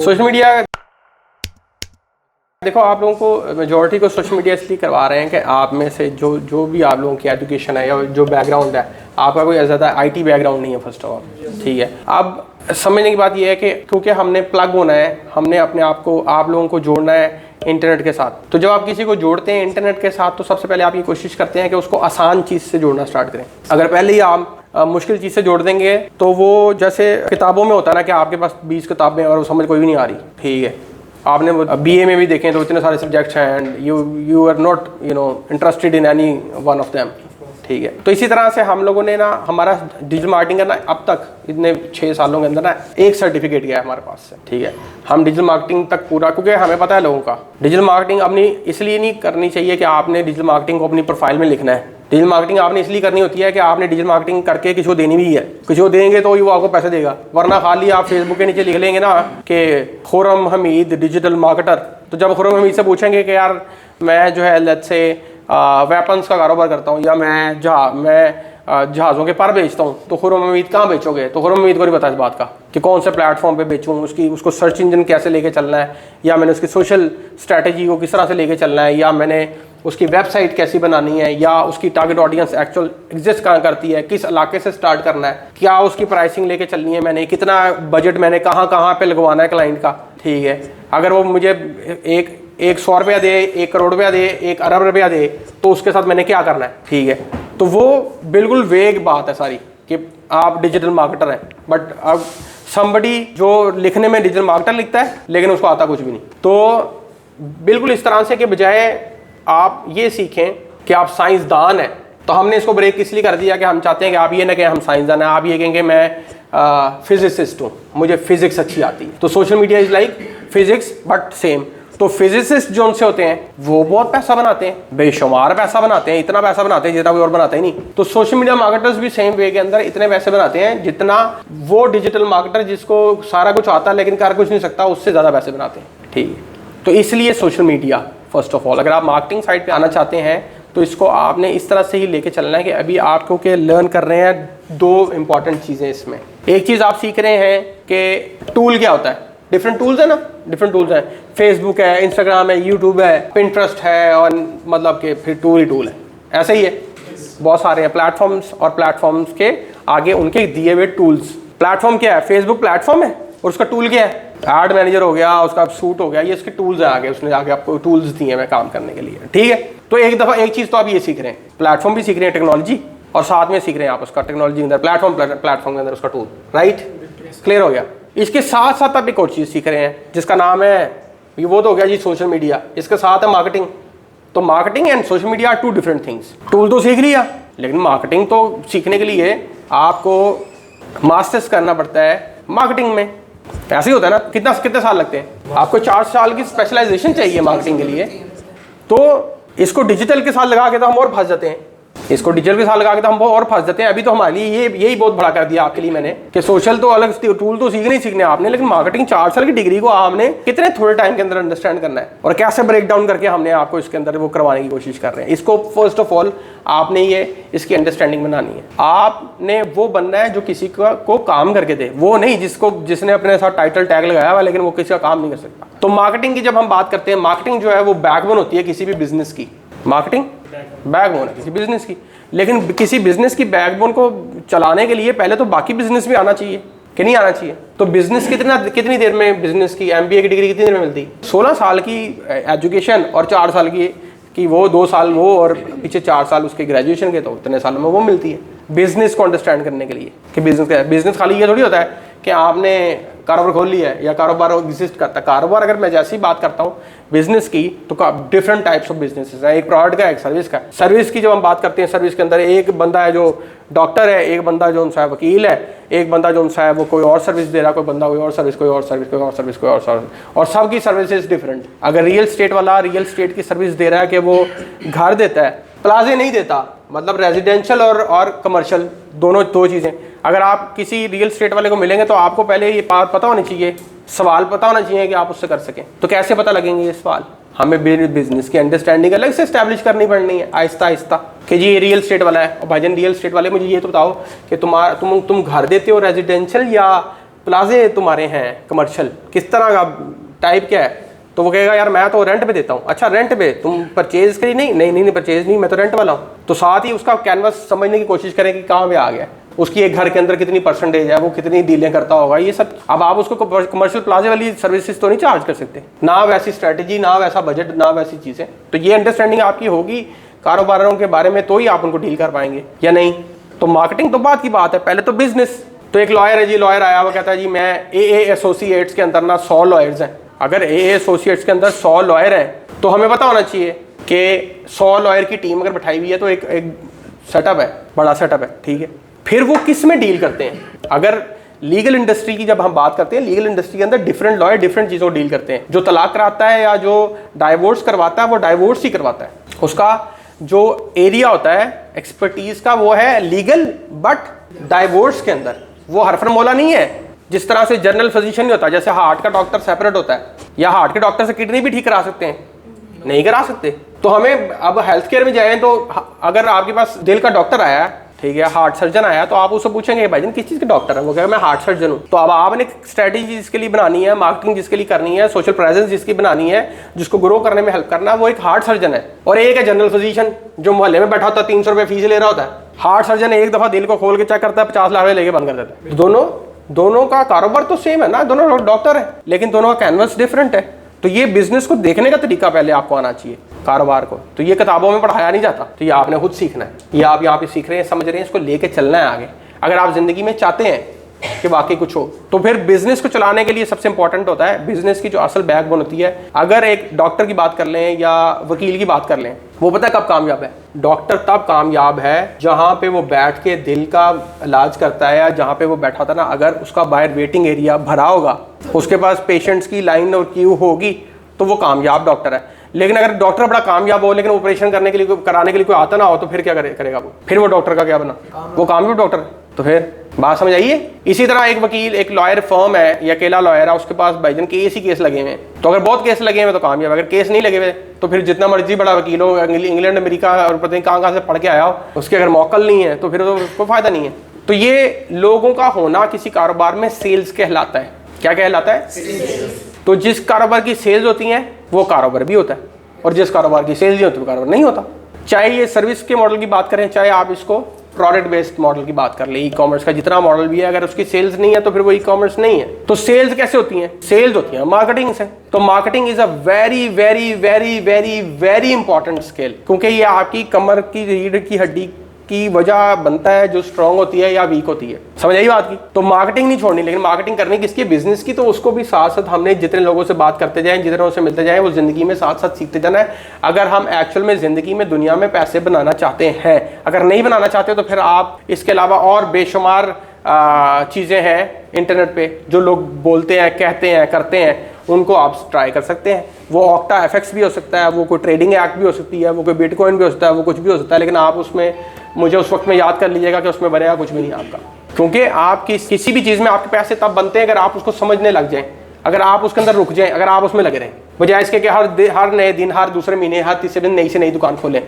Social media देखो, आप लोगों को मेजॉरिटी को सोशल मीडिया इसलिए करवा रहे हैं कि आप में से जो भी आप लोगों की एजुकेशन है या जो बैकग्राउंड है, आपका कोई ज़्यादा आईटी बैकग्राउंड नहीं है फर्स्ट ऑफ ऑल, ठीक है। अब समझने की बात यह है कि क्योंकि हमने प्लग होना है, हमने अपने आप को, आप लोगों को जोड़ना है इंटरनेट के साथ। तो जब आप किसी को जोड़ते हैं इंटरनेट के साथ, तो सबसे पहले आप ये कोशिश करते हैं कि उसको आसान चीज़ से जोड़ना स्टार्ट करें। अगर पहले ही आप मुश्किल चीज़ से जोड़ देंगे तो वो जैसे किताबों में होता है ना कि आपके पास 20 किताबें और समझ कोई भी नहीं आ रही, ठीक है। आपने बीए में भी देखें तो इतने सारे सब्जेक्ट्स हैं and you are not interested in any one of them, ठीक है। तो इसी तरह से हम लोगों ने ना, हमारा डिजिटल मार्केटिंग का ना अब तक इतने 6 सालों के अंदर ना एक सर्टिफिकेट गया है हमारे पास से, ठीक है। हम डिजिटल मार्केटिंग तक पूरा, क्योंकि हमें पता है लोगों का डिजिटल मार्केटिंग अपनी इसलिए नहीं करनी चाहिए कि आपने डिजिटल मार्केटिंग को अपनी प्रोफाइल में लिखना है। डिजिटल मार्केटिंग आपने इसलिए करनी होती है कि आपने डिजिटल मार्केटिंग करके किसी को देनी भी है, किसी को देंगे तो वो आपको पैसे देगा, वरना खाली आप फेसबुक के नीचे लिख लेंगे ना कि खुर्रम हमीद डिजिटल मार्केटर, तो जब खुर्रम हमीद से पूछेंगे कि यार मैं जो है लेट्स से वेपन्स का कारोबार करता हूँ या मैं जहाज़ों के पर बेचता हूँ, तो खुर्रम हमीद कहाँ बेचोगे? तो खुर्रम हमीद को नहीं पता इस बात का कि कौन से प्लेटफॉर्म पे बेचूँ, उसको सर्च इंजन कैसे लेके चलना है, या मैंने उसकी सोशल स्ट्रैटेजी को किस तरह से लेके चलना है, या मैंने उसकी वेबसाइट कैसी बनानी है, या उसकी टारगेट ऑडियंस एक्चुअल एग्जिस्ट कहाँ करती है, किस इलाके से स्टार्ट करना है, क्या उसकी प्राइसिंग लेके चलनी है, मैंने कितना बजट मैंने कहाँ पे लगवाना है क्लाइंट का, ठीक है। अगर वो मुझे एक 100 रुपया दे, 1 करोड़ रुपया दे, 1 अरब रुपया दे, तो उसके साथ मैंने क्या करना है, ठीक है। तो वो बिल्कुल वेग बात है सारी कि आप डिजिटल मार्केटर हैं, बट अब समबडी जो लिखने में डिजिटल मार्केटर लिखता है लेकिन उसको आता कुछ भी नहीं। तो बिल्कुल इस तरह से कि बजाय आप ये सीखें कि आप साइंसदान हैं, तो हमने इसको ब्रेक इसलिए कर दिया कि हम चाहते हैं कि आप ये ना कहें हम साइंसदान हैं, आप ये कहेंगे मैं फिजिसिस्ट हूँ, मुझे फिजिक्स अच्छी आती है। तो social media is like physics but same. तो फिजिसिस्ट जो उनसे होते हैं वो बहुत पैसा बनाते हैं, बेशुमार पैसा बनाते हैं, इतना पैसा बनाते हैं जितना कोई और बनाता ही नहीं। तो सोशल मीडिया मार्केटर्स भी सेम वे के अंदर इतने पैसे बनाते हैं जितना वो डिजिटल मार्केटर जिसको सारा कुछ आता है लेकिन कर कुछ नहीं सकता, उससे ज़्यादा पैसे बनाते हैं, ठीक है। तो इसलिए social media first of all, अगर आप मार्केटिंग साइड पे आना चाहते हैं तो इसको आपने इस तरह से ही लेके चलना है कि अभी आप क्योंकि लर्न कर रहे हैं 2 इंपॉर्टेंट चीज़ें इसमें। एक चीज़ आप सीख रहे हैं कि टूल क्या होता है, डिफरेंट टूल्स है ना, डिफरेंट टूल्स हैं, फेसबुक है, इंस्टाग्राम है, यूट्यूब है, पिंटरेस्ट है, और मतलब कि फिर टूल ही टूल है, ऐसे ही है, बहुत सारे हैं प्लेटफॉर्म्स, और प्लेटफॉर्म्स के आगे उनके दिए हुए टूल्स। प्लेटफॉर्म क्या है? फेसबुक प्लेटफॉर्म है, और उसका टूल क्या है? एड मैनेजर हो गया, उसका सूट हो गया, ये इसके टूल्स है आगे, उसने आगे आपको टूल्स दिए हैं काम करने के लिए, ठीक है। तो एक दफ़ा एक चीज़ तो आप ये सीख रहे हैं, प्लेटफॉर्म भी सीख रहे हैं टेक्नोलॉजी, और साथ में सीख रहे हैं आप उसका टेक्नोलॉजी के अंदर प्लेटफॉर्म के अंदर उसका टूल, राइट, क्लियर हो गया। इसके साथ साथ आप एक और चीज़ सीख रहे हैं जिसका नाम है, ये वो तो हो गया जी सोशल मीडिया, इसके साथ है मार्केटिंग। तो marketing and social media are 2 different things. Tool तो सीख लिया, लेकिन मार्केटिंग तो सीखने के लिए आपको मास्टर्स करना पड़ता है मार्केटिंग में। ऐसे ही होता है ना, कितने साल लगते हैं? आपको 4 साल की स्पेशलाइजेशन चाहिए मार्केटिंग के लिए। तो इसको डिजिटल के साथ लगा के तो हम और फंस जाते हैं, इसको डिजिटल के साथ लगा के तो हम और फंस जाते हैं। अभी तो हमारे लिए यही बहुत बड़ा कर दिया आपके लिए मैंने कि सोशल तो अलग टूल तो सीखने आपने, लेकिन मार्केटिंग 4 साल की डिग्री को आपने कितने थोड़े टाइम के अंदर अंडरस्टैंड करना है, और कैसे ब्रेक डाउन करके हमने आपको इसके अंदर वो करवाने की कोशिश कर रहे हैं। इसको फर्स्ट ऑफ ऑल आपने ये इसकी अंडरस्टैंडिंग बनानी है। आपने वो बनना है जो किसी को काम करके दे, वो नहीं जिसने अपने साथ टाइटल टैग लगाया हुआ लेकिन वो किसी का काम नहीं कर सकता। तो मार्केटिंग की जब हम बात करते हैं, मार्केटिंग जो है वो बैकबोन होती है किसी भी बिजनेस की। मार्केटिंग बैकबोन है किसी बिजनेस की, लेकिन किसी बिजनेस की बैकबोन को चलाने के लिए पहले तो बाकी बिजनेस भी आना चाहिए कि नहीं आना चाहिए। तो बिजनेस कितनी देर में, बिजनेस की MBA की डिग्री कितनी देर में मिलती है? 16 साल की एजुकेशन और 4 साल की वो 2 साल वो और पीछे 4 साल उसके ग्रेजुएशन के, तो इतने सालों में वो मिलती है बिजनेस को अंडरस्टैंड करने के लिए कि बिजनेस क्या है। बिजनेस खाली ये थोड़ी होता है कि आपने कारोबार खोल लिया है या कारोबार एग्जिस्ट करता है। कारोबार अगर मैं जैसी बात करता हूँ बिजनेस की, तो डिफरेंट टाइप्स ऑफ बिजनेसेस है, एक प्रोडक्ट का, एक सर्विस का। सर्विस की जब हम बात करते हैं, सर्विस के अंदर एक बंदा है जो डॉक्टर है, एक बंदा जो उनसा है वकील है, एक बंदा जो उनसा है वो कोई और सर्विस दे रहा है, कोई बंदा कोई और सर्विस, कोई और सर्विस, कोई और सर्विस, कोई और सर्विस, और सबकी सर्विसेज डिफरेंट। अगर रियल स्टेट वाला रियल स्टेट की सर्विस दे रहा है कि वो घर देता है, प्लाजे नहीं देता, मतलब रेजिडेंशियल और कमर्शियल दोनों 2 चीज़ें। अगर आप किसी रियल स्टेट वाले को मिलेंगे तो आपको पहले ये बात पता होनी चाहिए, सवाल पता होना चाहिए कि आप उससे कर सकें। तो कैसे पता लगेंगे ये सवाल? हमें बिजनेस की अंडरस्टैंडिंग अलग से एस्टैब्लिश करनी पड़नी है, आहिस्ता आहिस्ता, कि जी ये रियल स्टेट वाला है, और भाईजान रियल स्टेट वाले मुझे ये तो बताओ कि तुम घर देते हो रेजिडेंशियल या प्लाजे तुम्हारे हैं कमर्शियल, किस तरह का टाइप क्या है? तो वो कहेगा यार मैं तो रेंट पे देता हूँ। अच्छा रेंट पे, तुम परचेज करी? नहीं परचेज नहीं, मैं तो रेंट वाला हूँ। तो साथ ही उसका कैनवस समझने की कोशिश करें कि कहाँ पे आ गया, उसकी एक घर के अंदर कितनी परसेंटेज है, वो कितनी डीलें करता होगा, ये सब। अब आप उसको कमर्शियल प्लाजे वाली सर्विसेज तो नहीं चार्ज कर सकते, ना वैसी स्ट्रेटजी, ना वैसा बजट, ना वैसी चीज़ें। तो ये अंडरस्टैंडिंग आपकी होगी कारोबारों के बारे में, तो ही आप उनको डील कर पाएंगे, या नहीं? तो मार्केटिंग तो बात की बात है, पहले तो बिजनेस। तो एक लॉयर है जी, लॉयर आया, वो कहता है जी मैं ए एसोसिएट्स के अंदर ना 100 लॉयर्स हैं। अगर ए एसोसिएट्स के अंदर 100 लॉयर हैं तो हमें पता होना चाहिए कि 100 लॉयर की टीम अगर बैठाई हुई है तो एक सेटअप है, बड़ा सेटअप है, ठीक है। फिर वो किस में डील करते हैं? अगर लीगल इंडस्ट्री की जब हम बात करते हैं, लीगल इंडस्ट्री के अंदर डिफरेंट लॉयर डिफरेंट चीज़ों को डील करते हैं। जो तलाक कराता है या जो डाइवोर्स करवाता है वो डाइवोर्स ही करवाता है। उसका जो एरिया होता है एक्सपर्टीज का वो है लीगल, बट डाइवोर्स के अंदर वो हरफनमौला नहीं है। जिस तरह से जनरल फिजिशियन नहीं होता, जैसे हार्ट का डॉक्टर सेपरेट होता है, या हार्ट के डॉक्टर से किडनी भी ठीक करा सकते हैं? नहीं करा सकते। तो हमें अब हेल्थ केयर में जाएं तो अगर आपके पास दिल का डॉक्टर आया, ठीक है, हार्ट सर्जन आया, तो आप उससे पूछेंगे भाईजान किस चीज़ के डॉक्टर है? वो कहेगा मैं हार्ट सर्जन हूँ। तो अब आपने स्ट्रेटेजी जिसके लिए बनानी है, मार्केटिंग जिसके लिए करनी है, सोशल प्रेजेंस जिसकी बनानी है, जिसको ग्रो करने में हेल्प करना है, वो एक हार्ट सर्जन है। और एक है जनरल फिजिशियन जो मोहल्ले में बैठा होता है, 300 रुपये फीस ले रहा होता है। हार्ट सर्जन एक दफ़ा दिल को खोल के चेक करता है, 50 लाख लेके बंद कर देता है। दोनों का कारोबार तो सेम है ना, दोनों डॉक्टर है, लेकिन दोनों का कैनवस डिफरेंट है। तो ये बिजनेस को देखने का तरीका पहले आपको आना चाहिए, कारोबार को। तो ये किताबों में पढ़ाया नहीं जाता, तो ये आपने खुद सीखना है। ये आप यहाँ पे सीख रहे हैं, समझ रहे हैं, इसको लेके चलना है आगे। अगर आप जिंदगी में चाहते हैं कि वाकई कुछ हो, तो फिर बिजनेस को चलाने के लिए सबसे इंपॉर्टेंट होता है बिजनेस की जो असल बैकबोन होती है। अगर एक डॉक्टर की बात कर लें या वकील की बात कर लें, वो पता है कब कामयाब है? डॉक्टर तब कामयाब है जहां पे वो बैठ के दिल का इलाज करता है, या जहां पे वो बैठा था ना, अगर उसका बाहर वेटिंग एरिया भरा होगा, उसके पास पेशेंट्स की लाइन और क्यू होगी, तो वो कामयाब डॉक्टर है। लेकिन अगर डॉक्टर बड़ा कामयाब हो लेकिन ऑपरेशन करने के लिए कराने के लिए कोई आता ना हो, तो फिर क्या करेगा वो? फिर वो डॉक्टर का क्या बना? वो कामयाब डॉक्टर। तो फिर बात समझ आइए। इसी तरह एक वकील, एक लॉयर फर्म है या अकेला लॉयर है, उसके पास भाईजान केस ही केस लगे हुए हैं, तो अगर बहुत केस लगे हुए तो कामयाब। अगर केस नहीं लगे हुए तो फिर जितना मर्जी बड़ा वकील हो, इंग्लैंड अमेरिका और पता नहीं कहाँ से पढ़ के आया हो, उसके अगर मौकल नहीं है तो फिर तो कोई फायदा नहीं है। तो ये लोगों का होना किसी कारोबार में सेल्स कहलाता है। क्या कहलाता है? तो जिस कारोबार की सेल्स होती हैं वो कारोबार भी होता है, और जिस कारोबार की सेल्स नहीं होती वो कारोबार नहीं होता। चाहे ये सर्विस के मॉडल की बात करें, चाहे आप इसको प्रोडक्ट बेस्ड मॉडल की बात कर ले, ई कॉमर्स का जितना मॉडल भी है, अगर उसकी सेल्स नहीं है तो फिर वो ई कॉमर्स नहीं है। तो सेल्स कैसे होती हैं? सेल्स होती हैं मार्केटिंग से। तो marketing is a very very very very very important skill, क्योंकि ये आपकी कमर की रीढ़ की हड्डी की वजह बनता है, जो स्ट्रांग होती है या वीक होती है। समझ आई बात की? तो मार्केटिंग नहीं छोड़नी, लेकिन मार्केटिंग करनी किसकी? बिजनेस की। तो उसको भी साथ साथ हमने जितने लोगों से बात करते जाएं, जितने लोगों से मिलते जाएं, वो जिंदगी में साथ साथ सीखते जाना है। अगर हम एक्चुअल में जिंदगी में दुनिया में पैसे बनाना चाहते हैं, अगर नहीं बनाना चाहते तो फिर आप इसके अलावा और बेशुमार चीज़ें हैं इंटरनेट पे जो लोग बोलते हैं, कहते हैं, करते हैं, उनको आप ट्राई कर सकते हैं। वो ऑक्टा एफएक्स भी हो सकता है, वो कोई ट्रेडिंग एक्ट भी हो सकती है, वो कोई बिटकॉइन भी हो सकता है, वो कुछ भी हो सकता है। लेकिन आप उसमें मुझे उस वक्त में याद कर लीजिएगा कि उसमें बनेगा कुछ भी नहीं आपका, क्योंकि आप किसी भी चीज़ में आपके पैसे तब बनते हैं अगर आप उसको समझने लग जाएं, अगर आप उसके अंदर रुक जाएं, अगर आप उसमें लगे रहें, बजाय इसके कि हर नए दिन, हर दूसरे महीने, हर तीसरे दिन नई से नई दुकान खोलें,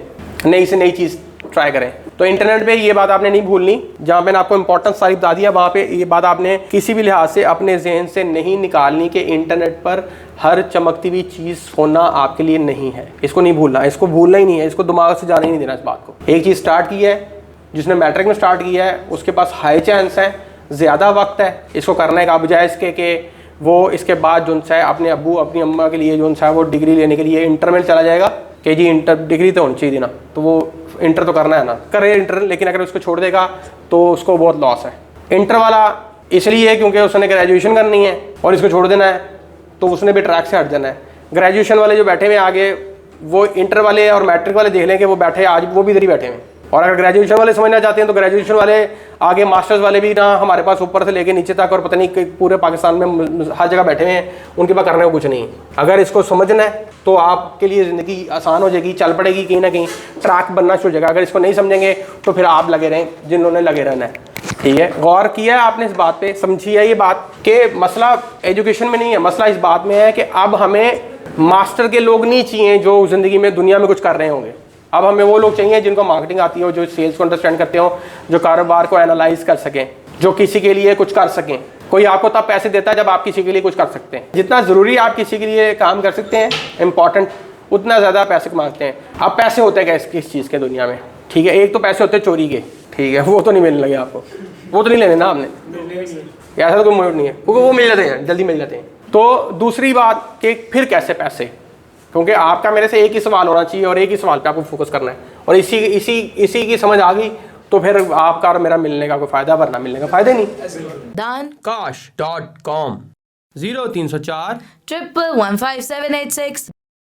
नई से नई चीज़ ट्राई करें। तो इंटरनेट पे ये बात आपने नहीं भूलनी, जहाँ पे आपको इंपॉर्टेंस सारी बता दिया, वहाँ पे ये बात आपने किसी भी लिहाज से अपने जहन से नहीं निकालनी कि इंटरनेट पर हर चमकती हुई चीज़ होना आपके लिए नहीं है। इसको नहीं भूलना, इसको भूलना ही नहीं है, इसको दिमाग से जाने ही नहीं देना इस बात को। एक चीज़ स्टार्ट की है, जिसने मैट्रिक में स्टार्ट किया है, उसके पास हाई चांस है, ज़्यादा वक्त है इसको करने का, बजाय इसके कि वो इसके बाद जो है अपने अब्बू अपनी अम्मा के लिए जो है वो डिग्री लेने के लिए इंटर में चला जाएगा कि जी इंटर डिग्री तो होनी चाहिए ना, तो वो इंटर तो करना है ना, करे इंटर, लेकिन अगर उसको छोड़ देगा तो उसको बहुत लॉस है। इंटर वाला इसलिए है क्योंकि उसने ग्रेजुएशन करनी है और इसको छोड़ देना है, तो उसने भी ट्रैक से हट जाना है। ग्रेजुएशन वाले जो बैठे हुए आगे, वो इंटर वाले और मैट्रिक वाले देख लें कि वो बैठे आज वो भी इधर ही बैठे हैं। और अगर ग्रेजुएशन वाले समझना चाहते हैं तो ग्रेजुएशन वाले आगे, मास्टर्स वाले भी ना हमारे पास ऊपर से लेके नीचे तक और पता नहीं पूरे पाकिस्तान में हर जगह बैठे हुए हैं, उनके पास करने को कुछ नहीं है। अगर इसको समझना है तो आपके लिए ज़िंदगी आसान हो जाएगी, चल पड़ेगी, कहीं ना कहीं ट्रैक बनना शुरू हो जाएगा। अगर इसको नहीं समझेंगे तो फिर आप लगे रहें जिन्होंने लगे रहना है। ठीक है, गौर किया है आपने इस बात पे, समझी है ये बात कि मसला एजुकेशन में नहीं है, मसला इस बात में है कि अब हमें मास्टर के लोग नहीं चाहिए जो ज़िंदगी में दुनिया में कुछ कर रहे होंगे। अब हमें वो लोग चाहिए जिनको मार्केटिंग आती हो, जो सेल्स को अंडरस्टैंड करते हो, जो कारोबार को एनालाइज कर सकें, जो किसी के लिए कुछ कर सकें, कोई आपको तब पैसे देता है जब आप किसी के लिए कुछ कर सकते हैं। जितना ज़रूरी आप किसी के लिए काम कर सकते हैं इंपॉर्टेंट, उतना ज़्यादा पैसे कमाते हैं। अब पैसे होते हैं किस चीज़ के दुनिया में, ठीक है। एक तो पैसे होते हैं चोरी के, ठीक है, वो तो नहीं मिलने लगे आपको, वो तो नहीं लेने ना आपने, ऐसा तो कोई मोड नहीं है, क्योंकि वो मिल जाते हैं, जल्दी मिल जाते हैं। तो दूसरी बात कि फिर कैसे पैसे, क्योंकि आपका मेरे से एक ही सवाल होना चाहिए और एक ही सवाल पे आपको फोकस करना है, और इसी की समझ आ गई तो फिर आपका और मेरा मिलने का कोई फ़ायदा, वरना मिलने का फ़ायदा ही नहीं। Dankash.com 0304 1115786